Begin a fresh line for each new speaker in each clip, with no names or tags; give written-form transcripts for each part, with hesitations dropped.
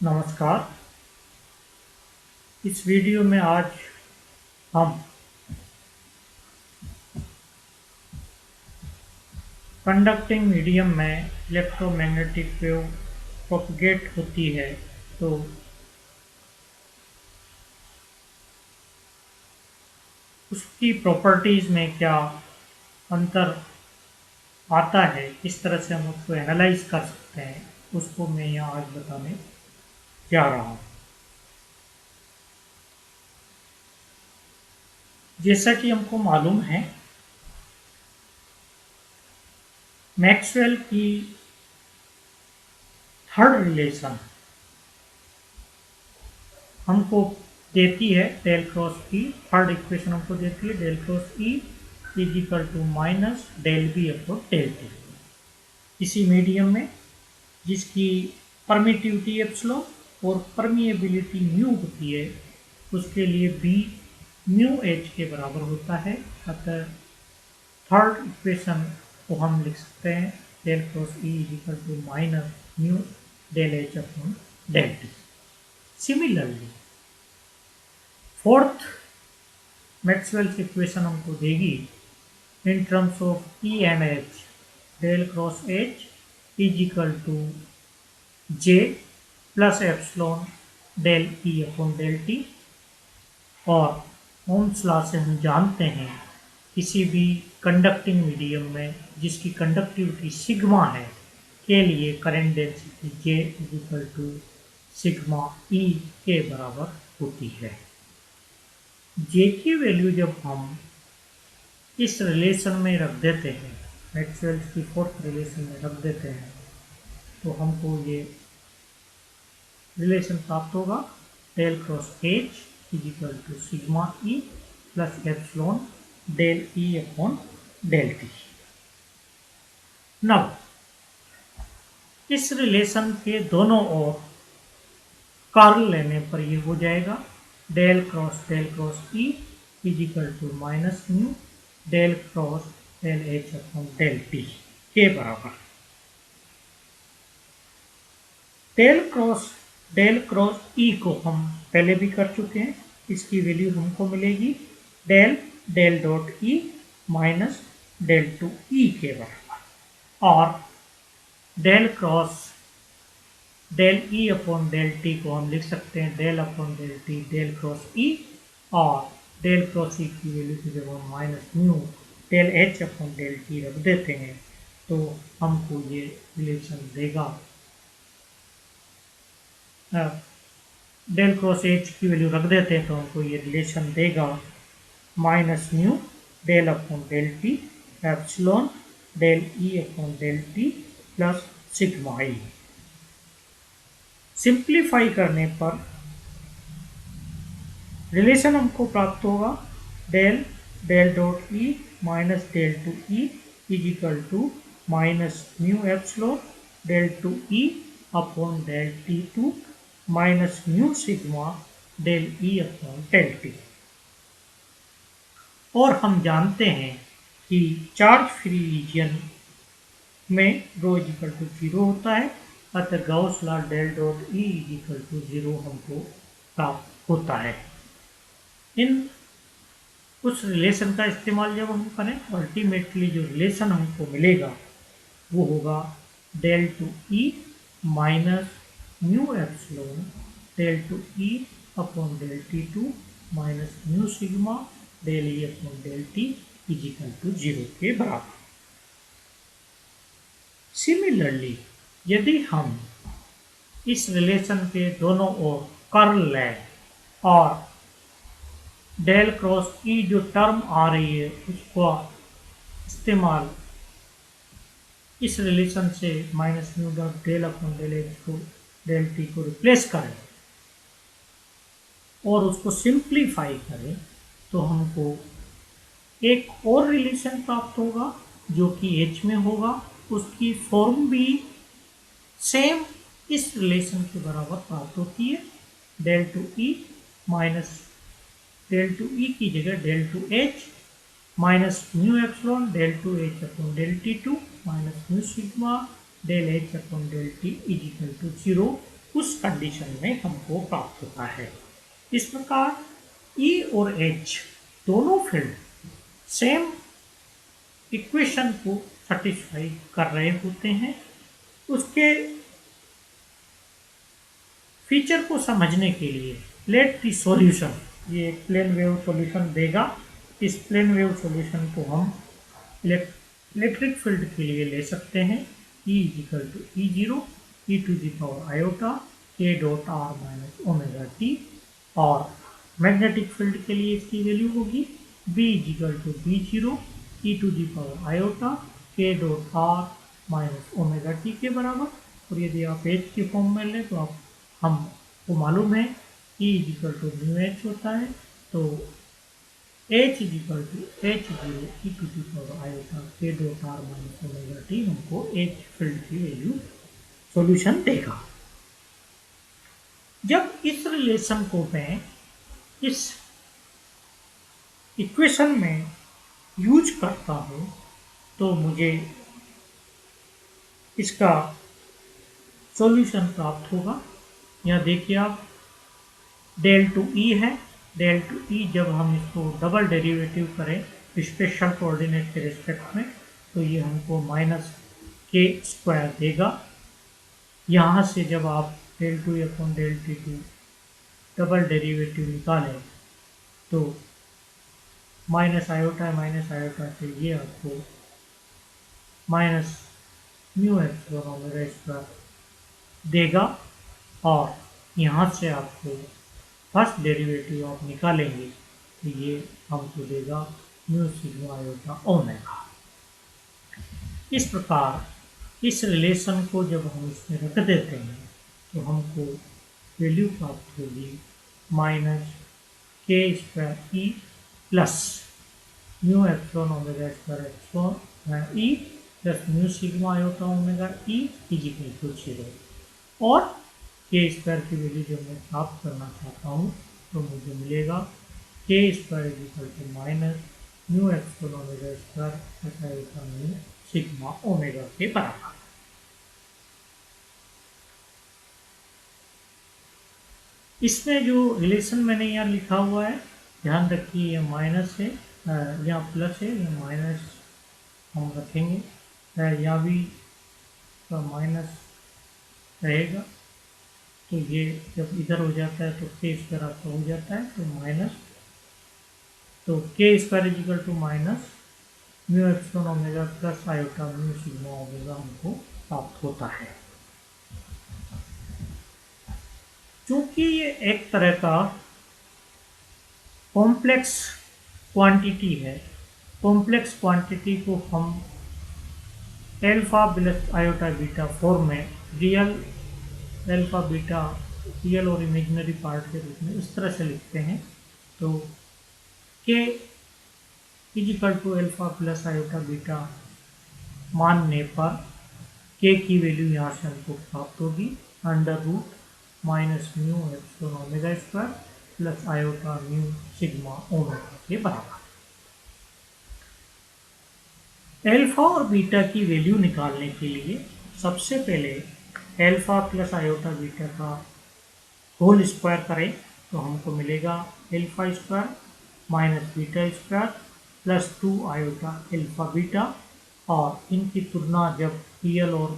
नमस्कार। इस वीडियो में आज हम कंडक्टिंग मीडियम में इलेक्ट्रोमैग्नेटिक वेव प्रोपगेट होती है तो उसकी प्रॉपर्टीज़ में क्या अंतर आता है, किस तरह से हम उसको एनालाइज कर सकते हैं, उसको मैं यहाँ आज बताने जा रहा हूँ। जैसा कि हमको मालूम है, मैक्सवेल की थर्ड रिलेशन हमको देती है del cross E. Third equation हमको देती है del cross E is equal to minus del B upon del T. इसी मीडियम में जिसकी परमिटिविटी एप्सिलॉन और परमिएबिलिटी म्यू होती है, उसके लिए बी म्यू एच के बराबर होता है। अतः थर्ड इक्वेशन को हम लिख सकते हैं del cross E is equal to minus mu del H upon del T. Similarly fourth Maxwell's equation हमको देगी in terms of E and H, del cross H is equal to J plus epsilon del E upon del T. और Ohm's law से हम जानते हैं किसी भी conducting medium में जिसकी कंडक्टिविटी सिग्मा है के लिए current density J is equal to sigma E के बराबर होती है। जे की वैल्यू जब हम इस रिलेशन में रख देते हैं, मैक्सवेल्स की फोर्थ रिलेशन में रख देते हैं, तो हमको ये रिलेशन प्राप्त होगा del cross H is equal to sigma E plus epsilon del E upon del T. Now इस रिलेशन के दोनों ओर कर्ल लेने पर ये हो जाएगा del cross E is equal to minus mu del cross del H upon del T के बराबर। डेल क्रॉस ई को हम पहले भी कर चुके हैं, इसकी वैल्यू हमको मिलेगी del del dot E minus del two E के बराबर। और del cross del E upon del T को हम लिख सकते हैं del upon del T del cross E. और डेल क्रॉस ई की वैल्यू को जब हम minus mu del H upon del T रख देते हैं तो हमको ये रिलेशन देगा, डेल क्रॉस एच की वैल्यू रख देते हैं तो हमको ये रिलेशन देगा minus mu del upon del T epsilon del E upon del T plus sigma E. Simplify करने पर रिलेशन हमको प्राप्त होगा del del dot E minus del two E is equal to minus mu epsilon del two E upon del T two minus mu sigma del E upon del T. और हम जानते हैं कि चार्ज फ्री रीजन में rho is equal to zero होता है, अतः Gauss law del dot E is equal to zero हमको प्राप्त होता है। इन उस रिलेशन का इस्तेमाल जब हम करें तो अल्टीमेटली जो रिलेशन हमको मिलेगा वो होगा del two E minus mu epsilon del two E upon del T two minus mu sigma del E upon del T is equal to zero के बराबर। सिमिलरली यदि हम इस रिलेशन के दोनों ओर कर्ल लें और डेल क्रॉस ई जो टर्म आ रही है उसको इस्तेमाल इस रिलेशन से minus mu dot del upon del H को डेल टी को रिप्लेस करें और उसको सिंप्लीफाई करें तो हमको एक और रिलेशन प्राप्त होगा जो कि एच में होगा। उसकी फॉर्म भी सेम इस रिलेशन के बराबर प्राप्त होती है del two E minus del two E की जगह del two H minus mu epsilon del two H upon del T two minus mu sigma del H upon del T is equal to zero. उस condition में हमको प्राप्त होता है। इस प्रकार E और H दोनों फील्ड सेम इक्वेशन को सेटिस्फाई कर रहे होते हैं। उसके फीचर को समझने के लिए लेट द सॉल्यूशन, ये एक प्लेन वेव सॉल्यूशन देगा। इस प्लेन वेव सॉल्यूशन को हम इलेक्ट्रिक फील्ड के लिए ले सकते हैं E equal to E0 e to the power iota k dot r minus omega t, और मैग्नेटिक फील्ड के लिए इसकी वैल्यू होगी B equal to B0 e to the power iota k dot r minus omega t के बराबर। और यदि आप H की फॉर्म में लें तो आप हमको मालूम है E equal to mu H होता है, तो H equal to H0 e to the power iota k dot r minus omega t हमको H फील्ड की वैल्यू सॉल्यूशन देगा। जब इस रिलेशन को मैं इस इक्वेशन में यूज करता हूँ तो मुझे इसका सॉल्यूशन प्राप्त होगा। यहाँ देखिए आप, डेल टू ई है, डेल टू ई जब हम इसको डबल डेरिवेटिव करें स्पेशल कोऑर्डिनेट के रिस्पेक्ट में तो ये हमको माइनस के स्क्वायर देगा। यहाँ से जब आप del two upon del T two double derivative निकालें तो माइनस आयोटा से ये आपको minus mu epsilon omega square देगा। और यहाँ से आपको फर्स्ट डेरिवेटिव आप निकालेंगे तो ये हमको देगा म्यू सिग्मा आयोटा ओमेगा। इस प्रकार इस रिलेशन को जब हम इसमें रख देते हैं तो हमको वैल्यू प्राप्त होगी minus K square E plus mu epsilon omega square epsilon E plus mu sigma iota omega E equal to 0। और के स्क्वायर की वैल्यू जब मैं प्राप्त करना चाहता हूँ तो मुझे मिलेगा K square equal to minus mu epsilon omega square plus iota mu sigma omega के बराबर। इसमें जो रिलेशन मैंने यहाँ लिखा हुआ है, ध्यान रखिए, ये माइनस है, यहाँ प्लस है, ये माइनस हम रखेंगे, यहाँ भी माइनस रहेगा। तो ये जब इधर हो जाता है तो के स्क्वायर आपका हो जाता है, तो माइनस, तो K square equal to minus mu epsilon omega plus iota mu sigma omega हमको प्राप्त होता है। क्योंकि ये एक तरह का कॉम्प्लेक्स क्वांटिटी है, कॉम्प्लेक्स क्वांटिटी को हम alpha plus iota beta form में रियल एल्फा बीटा रियल और इमेजिनरी पार्ट के रूप में इस तरह से लिखते हैं। तो K equal to alpha plus iota beta मानने पर के की वैल्यू यहाँ से हमको प्राप्त होगी under root minus mu epsilon omega square plus iota mu sigma omega के बराबर। एल्फा और बीटा की वैल्यू निकालने के लिए सबसे पहले एल्फा प्लस आयोटा बीटा का होल स्क्वायर करें तो हमको मिलेगा alpha square minus beta square plus 2 iota alpha beta. और इनकी तुलना जब रियल और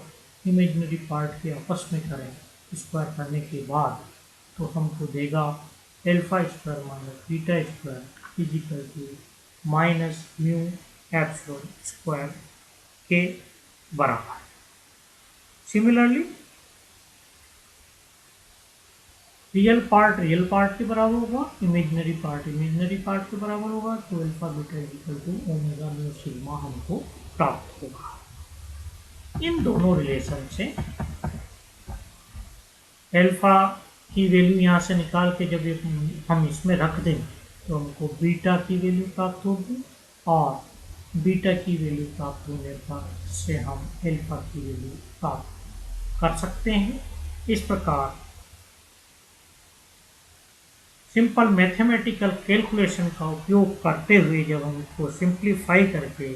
इमेजिनरी पार्ट के आपस में करें स्क्वायर करने के बाद तो हमको देगा alpha square minus beta square is equal to minus mu epsilon square के बराबर। सिमिलरली रियल पार्ट के बराबर होगा, इमेजिनरी पार्ट के बराबर होगा, तो alpha beta equal to omega mu sigma हमको प्राप्त होगा। इन दोनों रिलेशन से अल्फा की वैल्यू यहाँ से निकाल के जब हम इसमें रख दें तो हमको बीटा की वैल्यू प्राप्त होगी, और बीटा की वैल्यू प्राप्त होने पर से हम अल्फा की वैल्यू प्राप्त कर सकते हैं। इस प्रकार सिंपल मैथमेटिकल कैलकुलेशन का उपयोग करते हुए जब हम इसको सिंप्लीफाई करके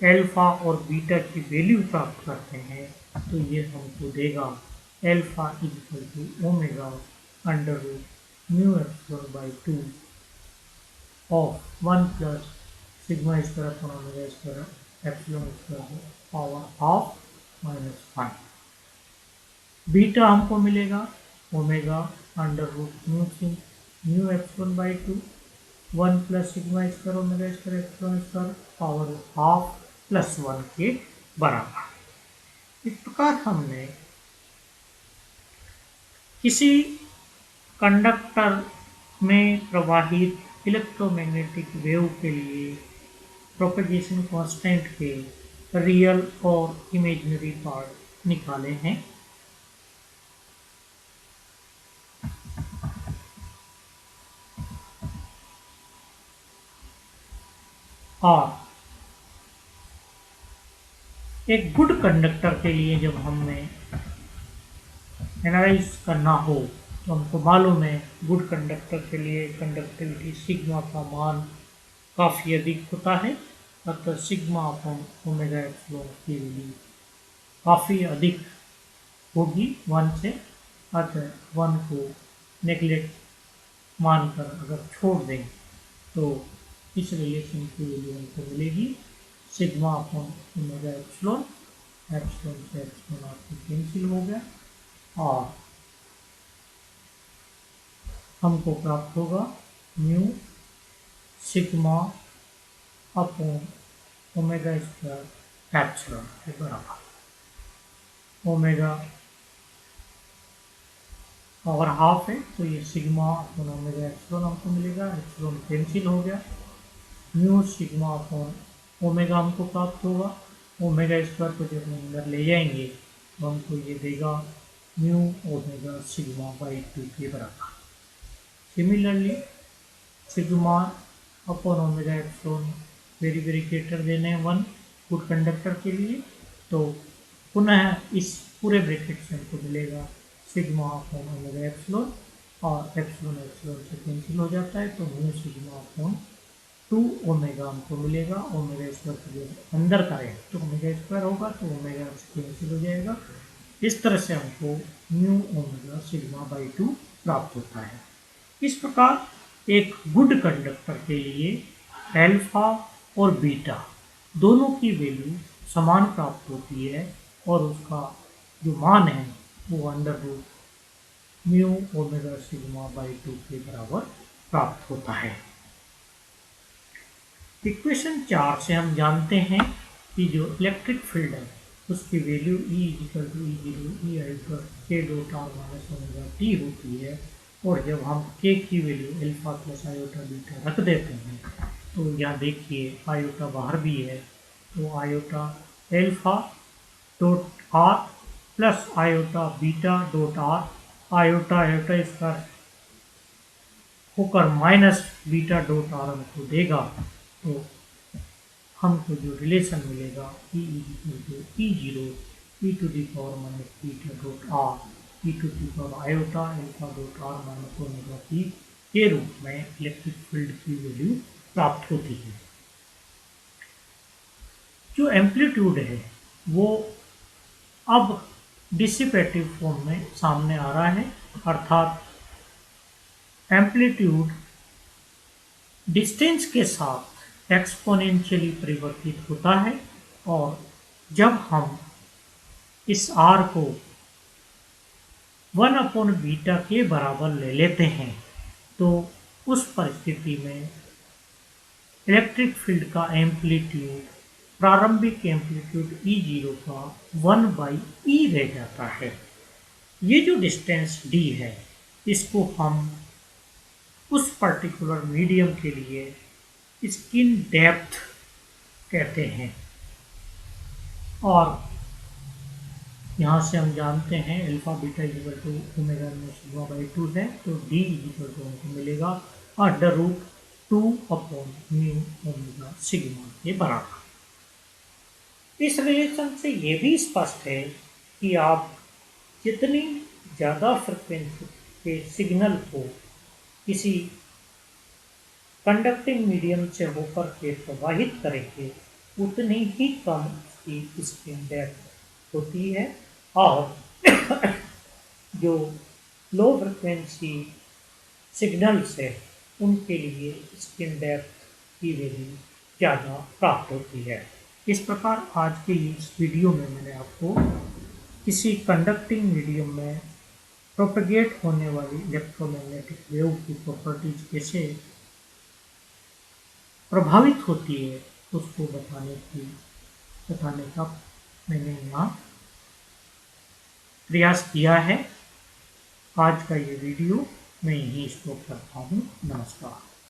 अल्फा और बीटा की वैल्यू प्राप्त करते हैं तो ये हमको देगा alpha is equal to omega under root mu epsilon by 2 of 1 plus sigma square upon omega square epsilon square power half minus 1। Beta हमको मिलेगा omega under root mu epsilon by 2 1 plus sigma square omega square epsilon square power half plus 1 के बराबर। इस प्रकार हमने किसी conductor में प्रवाहित इलेक्ट्रोमैग्नेटिक वेव के लिए प्रोपेगेशन कांस्टेंट के रियल और इमेजिनरी पार्ट निकाले हैं। और एक गुड कंडक्टर के लिए जब हमें एनालाइज करना हो तो हमको मालूम है गुड कंडक्टर के लिए कंडक्टिविटी सिग्मा का मान काफ़ी अधिक होता है, अतः सिग्मा अपॉन ओमेगा एप्सिलॉन की वैल्यू काफ़ी अधिक होगी 1 से, अतः 1 को नेगलेक्ट मानकर अगर छोड़ दें तो इस रिलेशन की वैल्यू हमको मिलेगी sigma upon omega epsilon, epsilon से एप्सिलॉन आपको कैंसिल हो गया और हमको प्राप्त होगा mu sigma upon omega square epsilon के बराबर। ओमेगा पावर हाफ है तो ये सिग्मा अपॉन ओमेगा एप्सिलॉन हमको मिलेगा, एप्सिलॉन कैंसिल हो गया, म्यू सिग्मा अपॉन ओमेगा हमको प्राप्त होगा। ओमेगा स्क्वायर को जब हम अंदर ले जाएंगे तो हमको ये देगा म्यू ओमेगा सिग्मा बाई 2 के बराबर। Similarly sigma upon omega epsilon very very greater than है 1 गुड कंडक्टर के लिए, तो पुनः इस पूरे ब्रैकेट से हमको मिलेगा सिग्मा अपॉन ओमेगा एप्सिलॉन और एप्सिलॉन एप्सिलॉन से कैंसिल हो जाता है तो म्यू सिग्मा अपॉन 2 ओमेगा हमको मिलेगा। ओमेगा स्क्वायर को जब अंदर करें तो ओमेगा स्क्वायर होगा तो ओमेगा से कैंसिल हो जाएगा। इस तरह से हमको म्यू ओमेगा सिग्मा बाई 2 प्राप्त होता है। इस प्रकार एक गुड कंडक्टर के लिए अल्फा और बीटा दोनों की वैल्यू समान प्राप्त होती है और उसका जो मान है वो under root mu omega sigma by 2 के बराबर प्राप्त होता है। इक्वेशन 4 से हम जानते हैं कि जो इलेक्ट्रिक फील्ड है उसकी value E equal to E0 E I पर K dot R minus omega T होती है, और जब हम के की value alpha plus iota beta रख देते हैं तो यहाँ देखिए आयोटा बाहर भी है तो iota alpha dot are plus iota beta dot are, iota iota इसका होकर माइनस बीटा डॉट आर हमको देगा, तो हमको जो रिलेशन मिलेगा E equal to E0 E to the power minus beta dot R E to the power iota alpha dot R minus omega T के रूप में इलेक्ट्रिक फील्ड की वैल्यू प्राप्त होती है। जो एम्पलीट्यूड है वो अब डिसिपेटिव फॉर्म में सामने आ रहा है, अर्थात एम्पलीट्यूड डिस्टेंस के साथ एक्सपोनेंशियली परिवर्तित होता है, और जब हम इस r को 1 अपॉन बीटा के बराबर ले लेते हैं तो उस परिस्थिति में इलेक्ट्रिक फील्ड का एम्पलीट्यूड प्रारंभिक एम्पलीट्यूड E0 का 1 बाई ई रह जाता है। ये जो डिस्टेंस d है इसको हम उस पर्टिकुलर मीडियम के लिए स्किन डेप्थ कहते हैं, और यहाँ से हम जानते हैं alpha beta equal to omega sigma by 2 है तो d इक्वल टू हमको मिलेगा under root 2 upon mu omega sigma के बराबर। इस रिलेशन से ये भी स्पष्ट है कि आप जितनी ज़्यादा फ्रिक्वेंसी के सिग्नल को किसी कंडक्टिंग मीडियम से होकर के प्रवाहित करेंगे उतनी ही कम उसकी स्किन डेप्थ होती है, और जो लो फ्रिक्वेंसी सिग्नल्स है उनके लिए स्किन डेप्थ की वैल्यू ज़्यादा प्राप्त होती है। इस प्रकार आज के इस वीडियो में मैंने आपको किसी कंडक्टिंग मीडियम में प्रोपेगेट होने वाली इलेक्ट्रोमैग्नेटिक वेव की प्रॉपर्टीज कैसे प्रभावित होती है उसको बताने का मैंने यहाँ प्रयास किया है। आज का ये वीडियो मैं यहीं स्टॉप करता हूँ। नमस्कार।